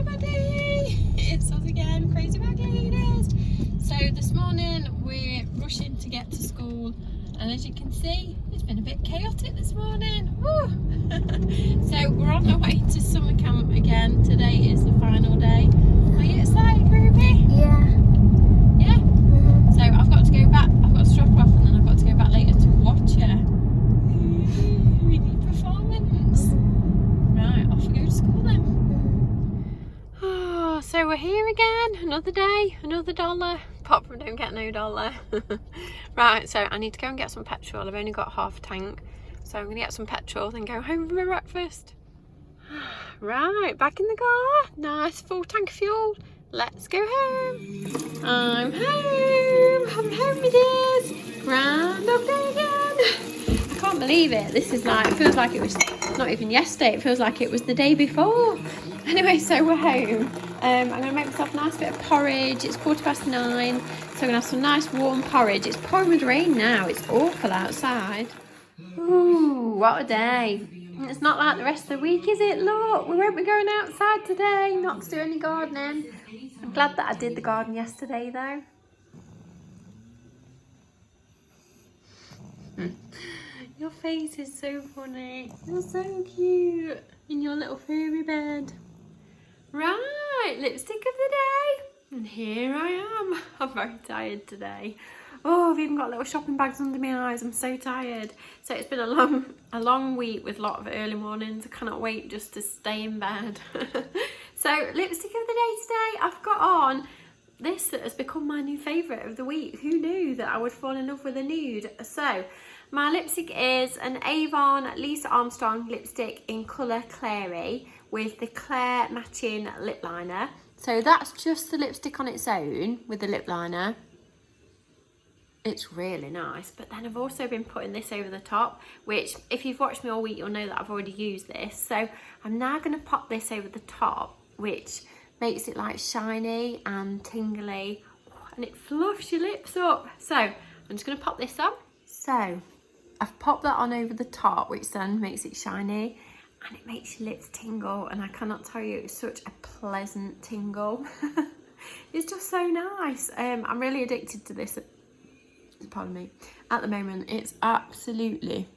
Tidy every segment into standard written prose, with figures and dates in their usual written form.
everybody, it's us again, Crazy Bag Ladies. So this morning we're rushing to get to school, and as you can see it's been a bit chaotic this morning. Woo! So we're on our way to summer camp again. Today is the final day. Are you excited, Ruby? Yeah. Yeah? So I've got to go back, I've got to drop off, and then I've got to go back later to watch her. We need performance. Right, off we go to school then. Oh, so we're here again, another day, another dollar. Apart from don't get no dollar. Right, so I need to go and get some petrol. I've only got half a tank, so I'm going to get some petrol, then go home for my breakfast. Right, back in the car. Nice full tank of fuel. Let's go home. I'm home. I'm home, it is. Grand up day again. I can't believe it. This is like, it feels like it was not even yesterday. It feels like it was the day before. Anyway, so we're home. I'm going to make myself a nice bit of porridge. It's 9:15, so I'm going to have some nice warm porridge. It's pouring with rain now. It's awful outside. Ooh, what a day. It's not like the rest of the week, is it? Look, we won't be going outside today, not to do any gardening. I'm glad that I did the garden yesterday, though. Your face is so funny. You're so cute in your little furry bed. Right, lipstick of the day. And here I am. I'm very tired today. Oh, I've even got little shopping bags under my eyes. I'm so tired. So it's been a long week with a lot of early mornings. I cannot wait just to stay in bed. So lipstick of the day today, I've got on this that has become my new favourite of the week. Who knew that I would fall in love with a nude? So my lipstick is an Avon Lisa Armstrong lipstick in colour Clary with the Claire matching lip liner. So that's just the lipstick on its own with the lip liner. It's really nice, but then I've also been putting this over the top, which if you've watched me all week, you'll know that I've already used this. So I'm now going to pop this over the top, which makes it like shiny and tingly, and it fluffs your lips up. So I'm just going to pop this on. So I've popped that on over the top, which then makes it shiny, and it makes your lips tingle, and I cannot tell you, it's such a pleasant tingle. It's just so nice. I'm really addicted to this. Pardon me, at the moment. It's absolutely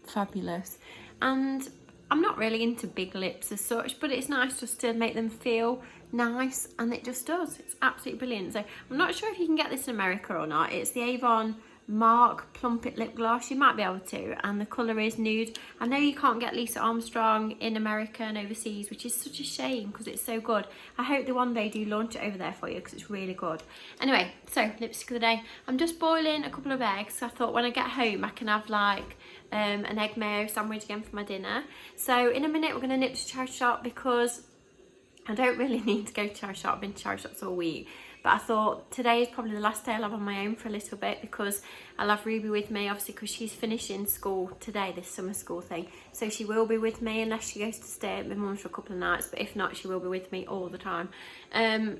fabulous, and I'm not really into big lips as such, but it's nice just to make them feel nice, and it just does. It's absolutely brilliant. So I'm not sure if you can get this in America or not. It's the Avon Mark Plump It lip gloss. You might be able to, and the colour is nude. I know you can't get Lisa Armstrong in America and overseas, which is such a shame because it's so good. I hope that one day do launch it over there for you because it's really good. Anyway, so lipstick of the day. I'm just boiling a couple of eggs. So I thought when I get home I can have like an egg mayo sandwich again for my dinner. So in a minute we're going to nip to charity shop because I don't really need to go to charity shop. I've been to charity shops all week. But I thought today is probably the last day I'll have on my own for a little bit because I'll have Ruby with me, obviously, because she's finishing school today, this summer school thing. So she will be with me unless she goes to stay at my mum's for a couple of nights. But if not, she will be with me all the time. Yeah,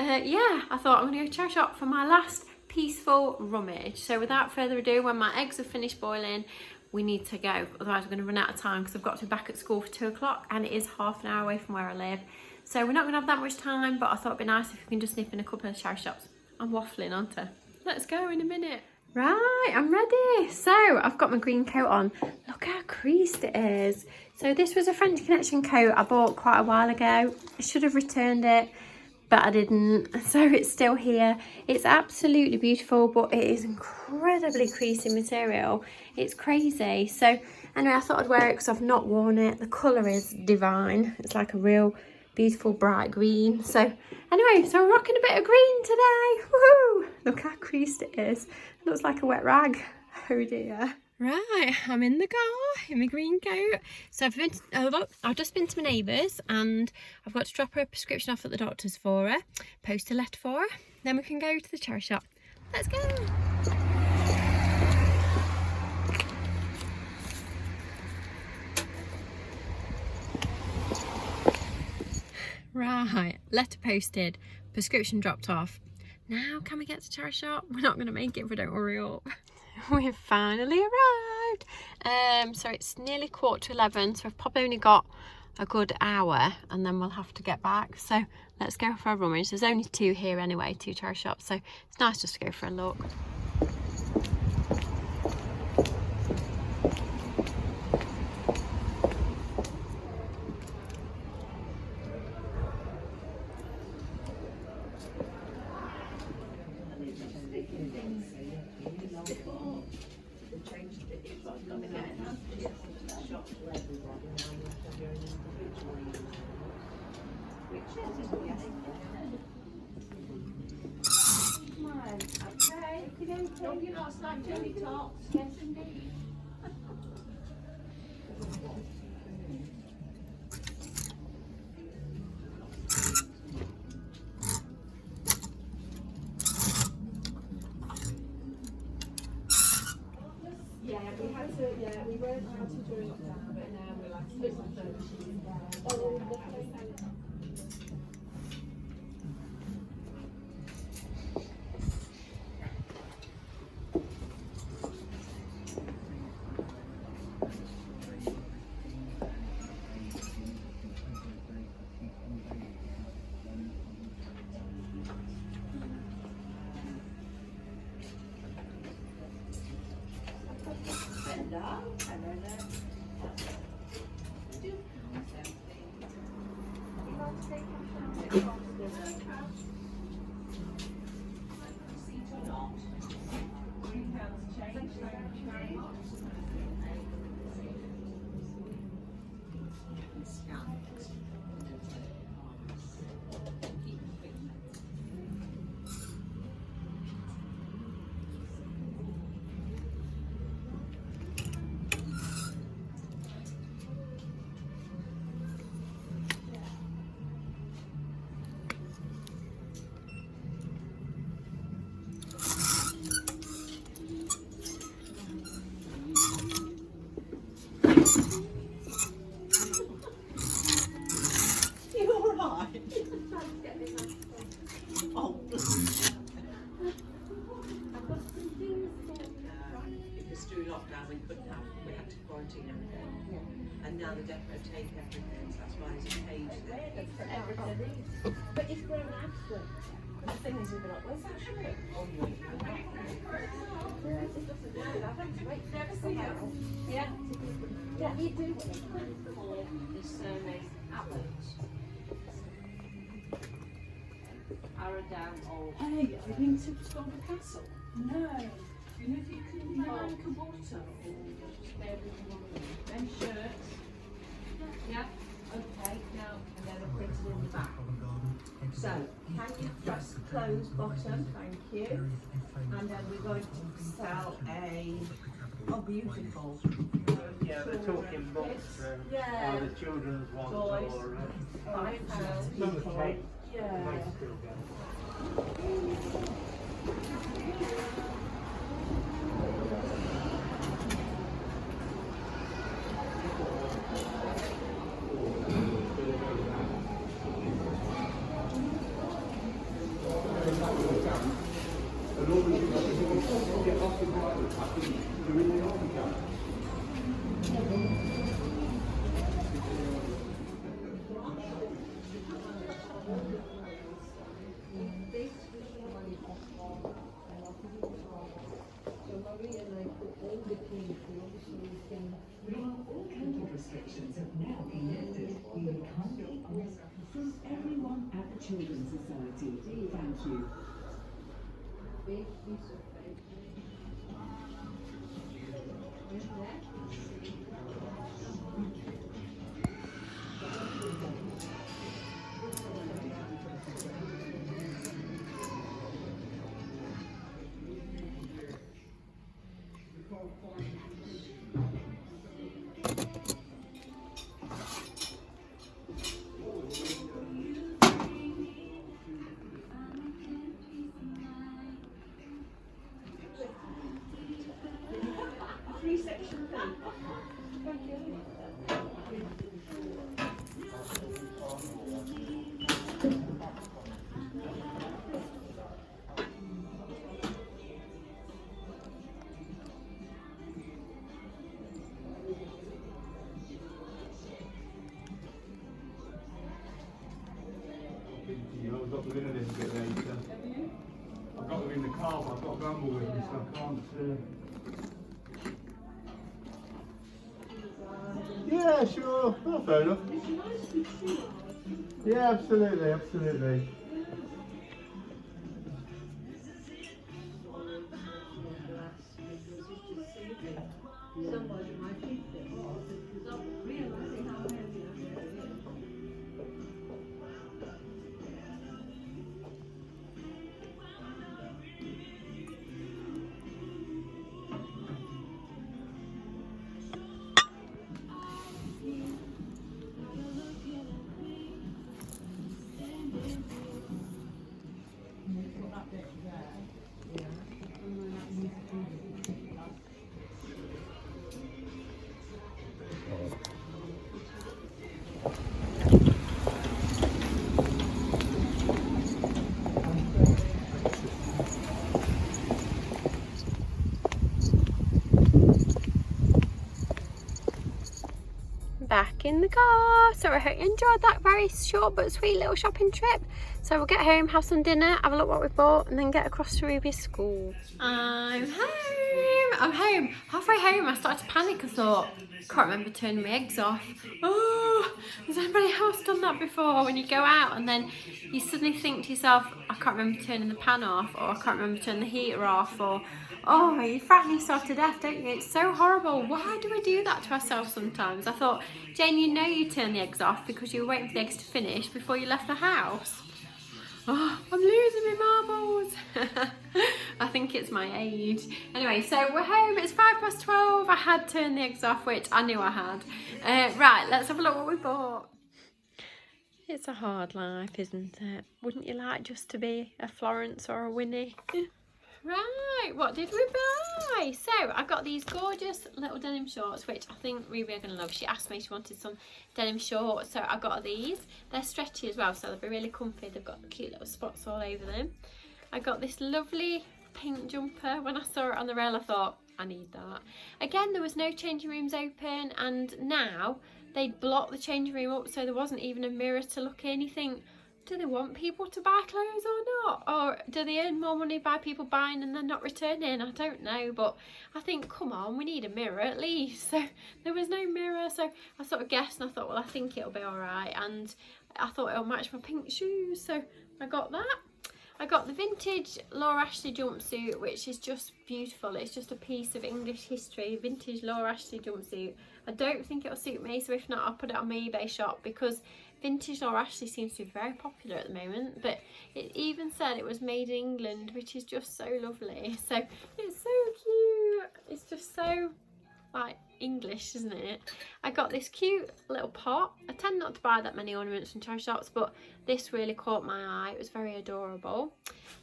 I thought I'm going to go charity shop for my last peaceful rummage. So without further ado, when my eggs have finished boiling, we need to go. Otherwise, we're going to run out of time because I've got to be back at school for 2 o'clock and it is half an hour away from where I live. So we're not going to have that much time, but I thought it'd be nice if we can just nip in a couple of charity shops. I'm waffling, aren't I? Let's go in a minute. Right, I'm ready. So I've got my green coat on. Look how creased it is. So this was a French Connection coat I bought quite a while ago. I should have returned it, but I didn't. So it's still here. It's absolutely beautiful, but it is incredibly creasy material. It's crazy. So anyway, I thought I'd wear it because I've not worn it. The colour is divine. It's like a real beautiful bright green. So anyway, so we're rocking a bit of green today. Woohoo! Look how creased it is. It looks like a wet rag. Oh dear. Right, I'm in the car in my green coat. So I've just been to my neighbour's and I've got to drop her a prescription off at the doctor's for her, post a letter for her, then we can go to the charity shop. Let's go. Right, letter posted, prescription dropped off. Now can we get to charity shop? We're not going to make it if we don't hurry up. We've finally arrived. So it's nearly 11:15, so I've probably only got a good hour and then we'll have to get back. So let's go for a rummage. There's only 2 here anyway, 2 toy shops, so it's nice just to go for a look. We weren't allowed to during lockdown, but now we're like and now the depot take everything, so that's why there's a page there for everything. But it's grown after. The thing is, you'll be like, where's that shirt? Oh, no. It doesn't matter. I don't wait for everything else. Yeah. What you do when you call his surname Ahlfeld. Arrow old. Hey, have you been to Stoneborough Castle? No. You know if you can like a water or spare everything on them shirts. Yeah, okay, now and then I'll print it in the back. So, can you press close bottom, thank you. And then we're going to sell oh beautiful. Yeah, they're talking books, yeah. The children's ones Toys. or £5 some of the cake. Yeah. Might still go. Restrictions have now been lifted. We would kindly ask from everyone at the Children's Society. Thank you. got them in a little bit later. I've got them in the car, but I've got a grumble with me, so I can't. Yeah, sure. Oh, fair enough. Yeah, absolutely, absolutely. Back in the car. So I hope you enjoyed that very short but sweet little shopping trip. So we'll get home, have some dinner, have a look what we've bought, and then get across to Ruby's school. I'm home. I'm home. Halfway home I started to panic. I thought, can't remember turning my eggs off. Oh, has anybody else done that before? When you go out and then you suddenly think to yourself, I can't remember turning the pan off, or I can't remember turning the heater off, or oh, you frighten yourself to death, don't you? It's so horrible. Why do we do that to ourselves sometimes? I thought, Jane, you know you turned the eggs off because you were waiting for the eggs to finish before you left the house. Oh, I'm losing my marbles. I think it's my age. Anyway, so we're home. It's 12:05. I had turned the eggs off, which I knew I had. Right, let's have a look what we bought. It's a hard life, isn't it? Wouldn't you like just to be a Florence or a Winnie? Right, what did we buy? So I got these gorgeous little denim shorts, which I think Ruby are going to love. She asked me she wanted some denim shorts, so I got these. They're stretchy as well, so they'll be really comfy. They've got cute little spots all over them. I got this lovely pink jumper. When I saw it on the rail, I thought, I need that. Again, there was no changing rooms open, and now they'd blocked the changing room up, so there wasn't even a mirror to look in. You think, do they want people to buy clothes or not? Or do they earn more money by people buying and then not returning? I don't know, but I think, come on, we need a mirror at least. So there was no mirror, so I sort of guessed, and I thought, well, I think it'll be all right. And I thought it'll match my pink shoes, so I got that. I got the vintage Laura Ashley jumpsuit, which is just beautiful. It's just a piece of English history, vintage Laura Ashley jumpsuit. I don't think it'll suit me, so if not, I'll put it on my eBay shop, because vintage Laura Ashley seems to be very popular at the moment. But it even said it was made in England, which is just so lovely. So it's so cute. It's just so like English, isn't it? I got this cute little pot. I tend not to buy that many ornaments from charity shops, but this really caught my eye. It was very adorable.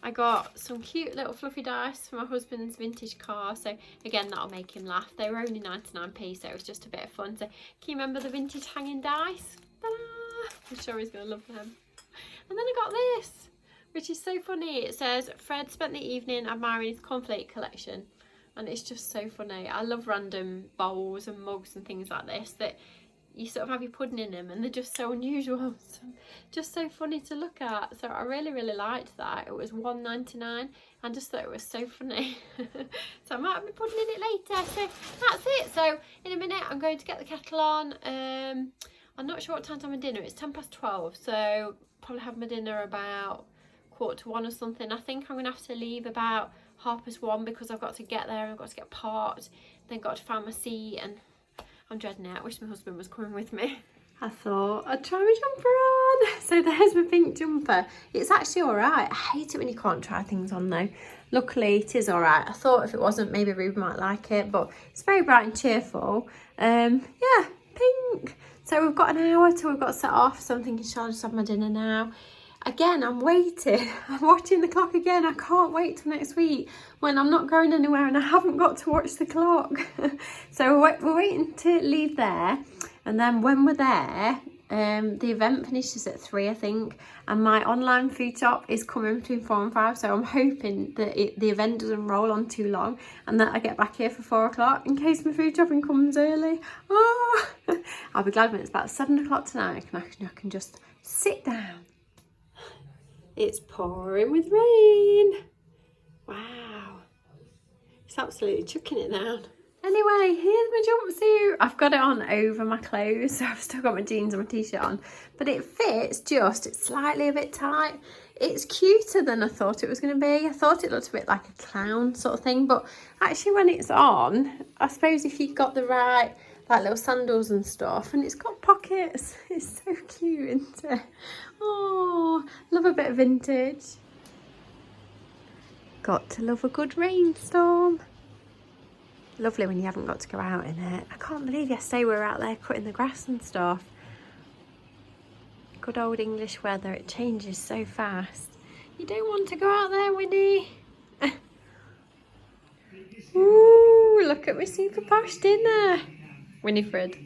I got some cute little fluffy dice for my husband's vintage car, so again, that'll make him laugh. They were only 99p, so it was just a bit of fun. So can you remember the vintage hanging dice? Ta-da! I'm sure he's gonna love them. And then I got this, which is so funny. It says, Fred spent the evening admiring his cornflake collection. And it's just so funny. I love random bowls and mugs and things like this that you sort of have your pudding in them, and they're just so unusual, just so funny to look at. So I really liked that. It was £1.99. I just thought it was so funny. So I might be pudding in it later. So that's it. So in a minute I'm going to get the kettle on. I'm not sure what time to have my dinner. It's 12:10, so probably have my dinner about 1:45 or something. I think I'm gonna have to leave about 1:30 because I've got to get there, I've got to get parked, then got to find my seat, and I'm dreading it. I wish my husband was coming with me. I thought I'd try my jumper on. So there's my pink jumper. It's actually all right. I hate it when you can't try things on though. Luckily it is all right. I thought if it wasn't, maybe Ruby might like it, but it's very bright and cheerful. Yeah, pink. So we've got an hour till we've got to set off, so I'm thinking, shall I just have my dinner now? Again, I'm waiting. I'm watching the clock again. I can't wait till next week when I'm not going anywhere and I haven't got to watch the clock. So we're waiting to leave there, and then when we're there, the event finishes at 3, I think, and my online food shop is coming between 4 and 5, so I'm hoping that the event doesn't roll on too long and that I get back here for 4 o'clock in case my food shopping comes early. Oh, I'll be glad when it's about 7 o'clock tonight and I can just sit down. It's pouring with rain. Wow. It's absolutely chucking it down. Anyway, here's my jumpsuit. I've got it on over my clothes, so I've still got my jeans and my t-shirt on. But it fits just, it's slightly a bit tight. It's cuter than I thought it was going to be. I thought it looked a bit like a clown sort of thing. But actually when it's on, I suppose if you've got the right, like little sandals and stuff, and it's got pockets. It's so cute, isn't it? Oh, love a bit of vintage. Got to love a good rainstorm. Lovely when you haven't got to go out in it. I can't believe yesterday we were out there cutting the grass and stuff. Good old English weather, it changes so fast. You don't want to go out there, Winnie. Ooh, look at my super posh dinner. Winifred.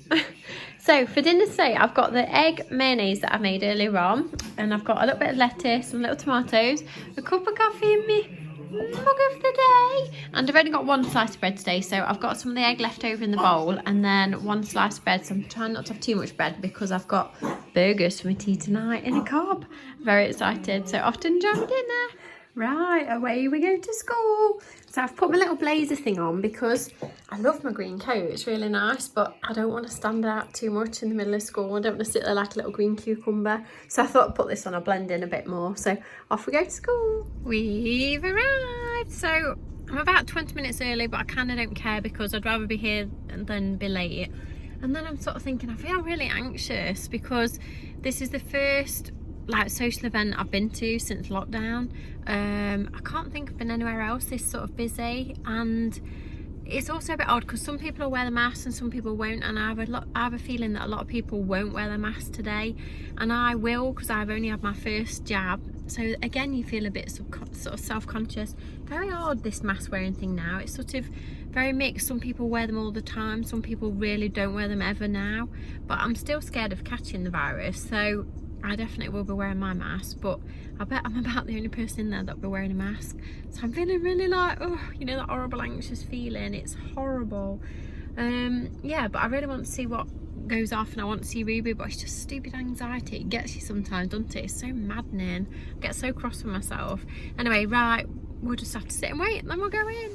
So for dinner today, I've got the egg mayonnaise that I made earlier on, and I've got a little bit of lettuce, some little tomatoes, a cup of coffee in me mug of the day, and I've only got one slice of bread today, so I've got some of the egg left over in the bowl and then one slice of bread. So I'm trying not to have too much bread because I've got burgers for my tea tonight in a cob. Very excited. So off to enjoy my dinner. Right, away we go to school. So I've put my little blazer thing on because I love my green coat, it's really nice, but I don't want to stand out too much in the middle of school. I don't want to sit there like a little green cucumber. So I thought I'd put this on, I'll blend in a bit more. So off we go to school. We've arrived. So I'm about 20 minutes early, but I kind of don't care because I'd rather be here than be late. And then I'm sort of thinking, I feel really anxious because this is the first like social event I've been to since lockdown. I can't think I've been anywhere else this sort of busy, and it's also a bit odd because some people will wear the mask and some people won't, and I have a feeling that a lot of people won't wear their mask today, and I will because I've only had my first jab. So again, you feel a bit sort of self-conscious. Very odd, this mask wearing thing now. It's sort of very mixed. Some people wear them all the time, some people really don't wear them ever now, but I'm still scared of catching the virus, so I definitely will be wearing my mask, but I bet I'm about the only person in there that'll be wearing a mask. So I'm feeling really like, oh, you know, that horrible anxious feeling. It's horrible. Yeah, but I really want to see what goes off, and I want to see Ruby, but it's just stupid anxiety. It gets you sometimes, doesn't it? It's so maddening. I get so cross with myself. Anyway, right, we'll just have to sit and wait, and then we'll go in.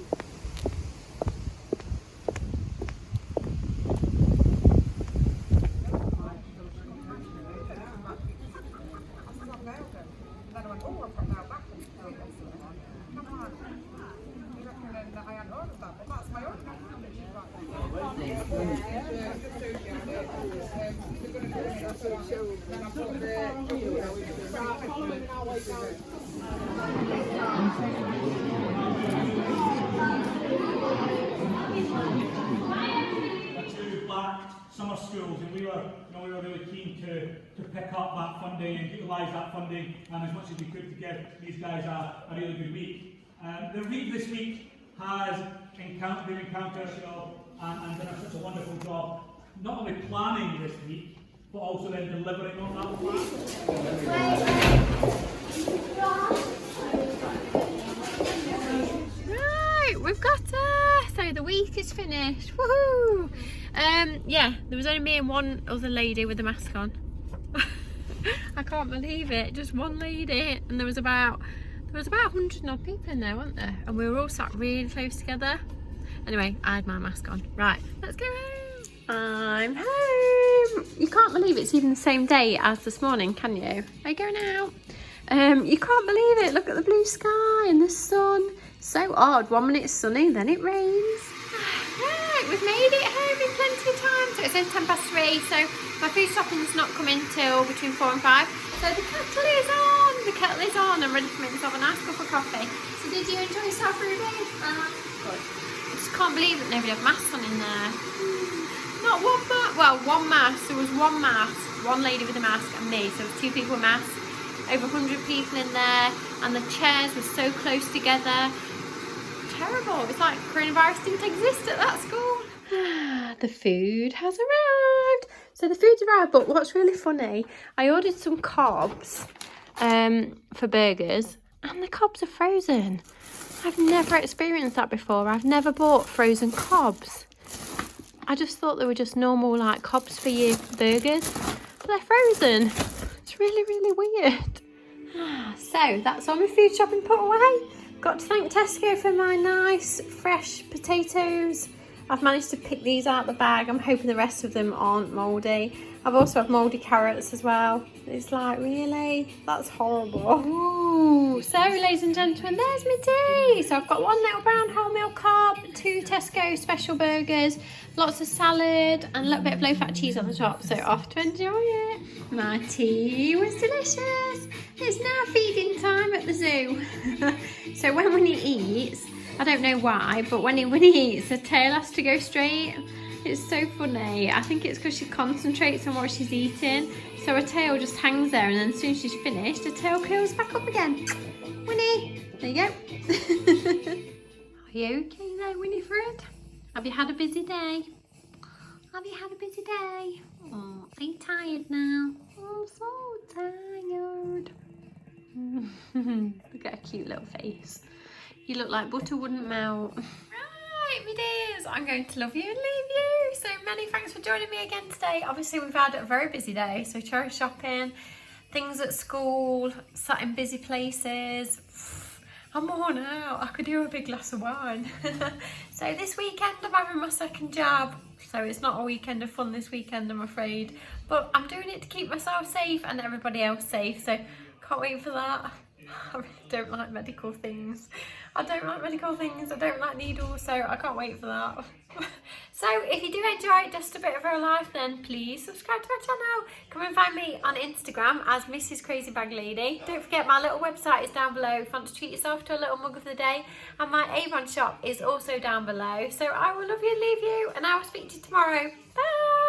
Summer schools, and we were really keen to pick up that funding and utilise that funding as much as we could to give these guys a really good week. The week this week has been encountered and done such a wonderful job, not only planning this week, but also then delivering on that plan. Right, we've got her. So the week is finished. Woohoo! Yeah, there was only me and one other lady with a mask on. I can't believe it, just one lady, and there was about 100 odd people in there, weren't there? And we were all sat really close together. Anyway, I had my mask on. Right, let's go home. I'm home. You can't believe it's even the same day as this morning, can you? Are you going out? You can't believe it. Look at the blue sky and the sun. So odd. 1 minute it's sunny, then it rains. Right, we've made it home in plenty of time. So it's only 3:10, so my food shopping's not coming till between 4 and 5. So the kettle is on. The kettle is on. I'm ready for myself a nice cup of coffee. So did you enjoy yourself, Ruby? Good. I just can't believe that nobody had masks on in there. Not one mask. Well, one mask. There was one mask. One lady with a mask and me. So there was 2 people with masks. Over 100 people in there, and the chairs were so close together. Terrible. It's like coronavirus didn't exist at that school. The food has arrived. So the food's arrived, but what's really funny, I ordered some cobs for burgers, and the cobs are frozen. I've never experienced that before. I've never bought frozen cobs. I just thought they were just normal like cobs for your burgers, but they're frozen. It's really, really weird. So that's all my food shopping put away. Got to thank Tesco for my nice fresh potatoes. I've managed to pick these out the bag. I'm hoping the rest of them aren't mouldy. I've also had mouldy carrots as well. It's like, really? That's horrible. Ooh. So, ladies and gentlemen, there's my tea. So I've got 1 little brown wholemeal carb, 2 Tesco special burgers, lots of salad, and a little bit of low-fat cheese on the top. So off to enjoy it. My tea was delicious. It's now feeding time at the zoo. So when Winnie eats, I don't know why, but when he eats, the tail has to go straight. It's so funny. I think it's because she concentrates on what she's eating. So her tail just hangs there, and then as soon as she's finished, her tail curls back up again. Winnie, there you go. Are you okay there, Winifred? Have you had a busy day? Have you had a busy day? Oh, are you tired now? I'm so tired. Look at her cute little face. You look like butter wouldn't melt. Right, me dears, I'm going to love you and leave you. So many thanks for joining me again today. Obviously, we've had a very busy day. So cherry shopping, things at school, sat in busy places. I'm worn out. I could do a big glass of wine. So this weekend I'm having my second jab. So it's not a weekend of fun this weekend, I'm afraid. But I'm doing it to keep myself safe and everybody else safe. So can't wait for that. I really don't like medical things. I don't like medical things. I don't like needles, so I can't wait for that. So if you do enjoy Just a Bit of Real Life, then please subscribe to my channel. Come and find me on Instagram as mrscrazybaglady. Don't forget my little website is down below if you want to treat yourself to a little mug of the day. And my Avon shop is also down below. So I will love you and leave you, and I will speak to you tomorrow. Bye!